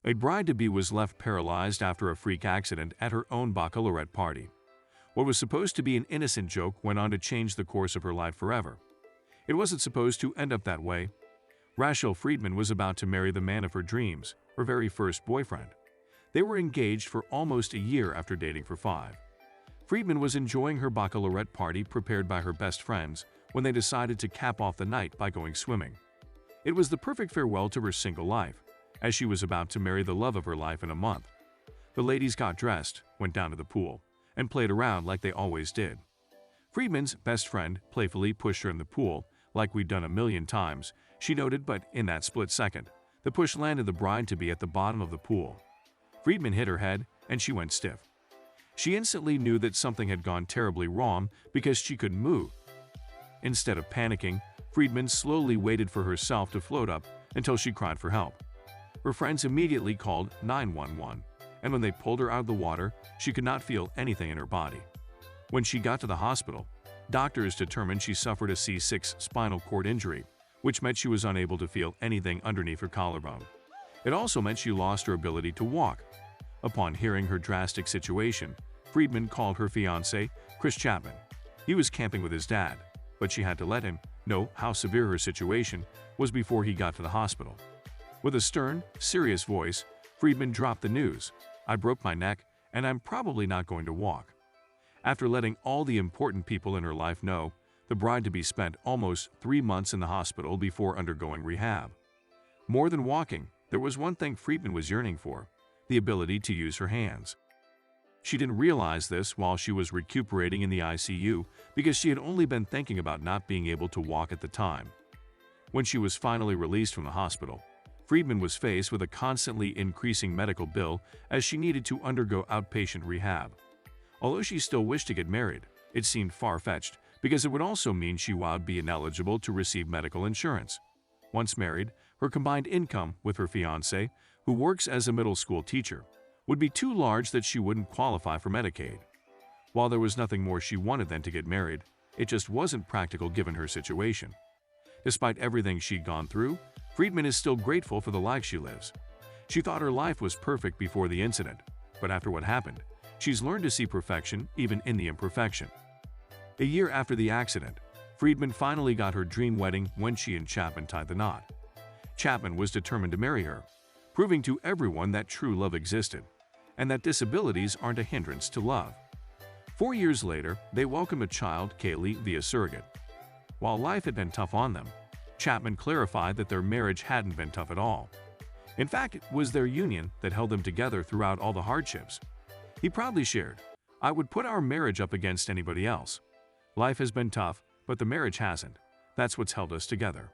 A bride-to-be was left paralyzed after a freak accident at her own baccalaureate party. What was supposed to be an innocent joke went on to change the course of her life forever. It wasn't supposed to end up that way. Rachel Friedman was about to marry the man of her dreams, her very first boyfriend. They were engaged for almost a year after dating for 5. Friedman was enjoying her baccalaureate party prepared by her best friends when they decided to cap off the night by going swimming. It was the perfect farewell to her single life, as she was about to marry the love of her life in a month. The ladies got dressed, went down to the pool, and played around like they always did. Friedman's best friend playfully pushed her in the pool, like we'd done a million times, she noted, but in that split second, the push landed the bride-to-be at the bottom of the pool. Friedman hit her head, and she went stiff. She instantly knew that something had gone terribly wrong because she couldn't move. Instead of panicking, Friedman slowly waited for herself to float up until she cried for help. Her friends immediately called 911, and when they pulled her out of the water, she could not feel anything in her body. When she got to the hospital, doctors determined she suffered a C6 spinal cord injury, which meant she was unable to feel anything underneath her collarbone. It also meant she lost her ability to walk. Upon hearing her drastic situation, Friedman called her fiancé, Chris Chapman. He was camping with his dad, but she had to let him know how severe her situation was before he got to the hospital. With a stern, serious voice, Friedman dropped the news: "I broke my neck, and I'm probably not going to walk." After letting all the important people in her life know, the bride-to-be spent almost 3 months in the hospital before undergoing rehab. More than walking, there was one thing Friedman was yearning for: the ability to use her hands. She didn't realize this while she was recuperating in the ICU because she had only been thinking about not being able to walk at the time. When she was finally released from the hospital, Friedman was faced with a constantly increasing medical bill as she needed to undergo outpatient rehab. Although she still wished to get married, it seemed far-fetched because it would also mean she would be ineligible to receive medical insurance. Once married, her combined income with her fiancé, who works as a middle school teacher, would be too large that she wouldn't qualify for Medicaid. While there was nothing more she wanted than to get married, it just wasn't practical given her situation. Despite everything she'd gone through, Friedman is still grateful for the life she lives. She thought her life was perfect before the incident, but after what happened, she's learned to see perfection even in the imperfection. A year after the accident, Friedman finally got her dream wedding when she and Chapman tied the knot. Chapman was determined to marry her, proving to everyone that true love existed, and that disabilities aren't a hindrance to love. 4 years later, they welcomed a child, Kaylee, via surrogate. While life had been tough on them, Chapman clarified that their marriage hadn't been tough at all. In fact, it was their union that held them together throughout all the hardships. He proudly shared, "I would put our marriage up against anybody else. Life has been tough, but the marriage hasn't. That's what's held us together."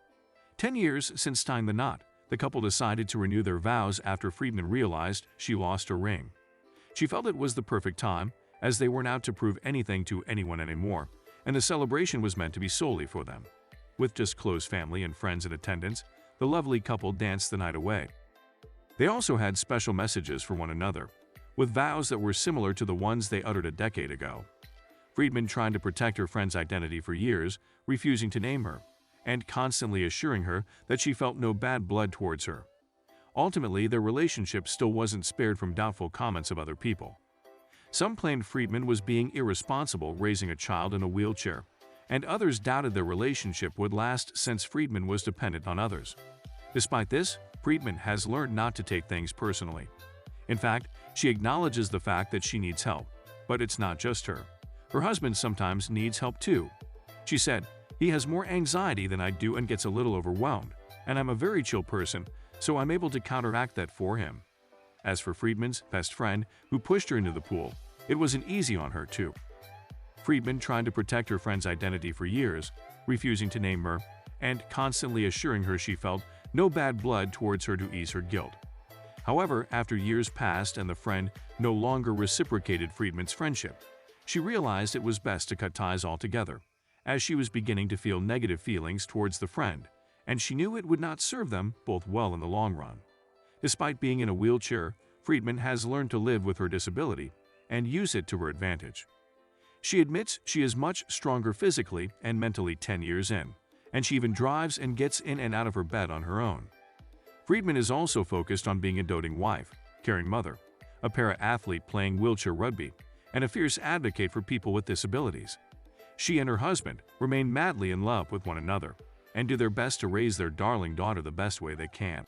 10 years since tying the knot, the couple decided to renew their vows after Friedman realized she lost her ring. She felt it was the perfect time, as they weren't out to prove anything to anyone anymore, and the celebration was meant to be solely for them. With just close family and friends in attendance, the lovely couple danced the night away. They also had special messages for one another, with vows that were similar to the ones they uttered a decade ago. Friedman trying to protect her friend's identity for years, refusing to name her, and constantly assuring her that she felt no bad blood towards her. Ultimately, their relationship still wasn't spared from doubtful comments of other people. Some claimed Friedman was being irresponsible raising a child in a wheelchair, and others doubted their relationship would last since Friedman was dependent on others. Despite this, Friedman has learned not to take things personally. In fact, she acknowledges the fact that she needs help, but it's not just her. Her husband sometimes needs help too. She said, "He has more anxiety than I do and gets a little overwhelmed, and I'm a very chill person, so I'm able to counteract that for him." As for Friedman's best friend, who pushed her into the pool, it wasn't easy on her too. Friedman trying to protect her friend's identity for years, refusing to name her, and constantly assuring her she felt no bad blood towards her to ease her guilt. However, after years passed and the friend no longer reciprocated Friedman's friendship, she realized it was best to cut ties altogether, as she was beginning to feel negative feelings towards the friend, and she knew it would not serve them both well in the long run. Despite being in a wheelchair, Friedman has learned to live with her disability and use it to her advantage. She admits she is much stronger physically and mentally 10 years in, and she even drives and gets in and out of her bed on her own. Friedman is also focused on being a doting wife, caring mother, a para-athlete playing wheelchair rugby, and a fierce advocate for people with disabilities. She and her husband remain madly in love with one another and do their best to raise their darling daughter the best way they can.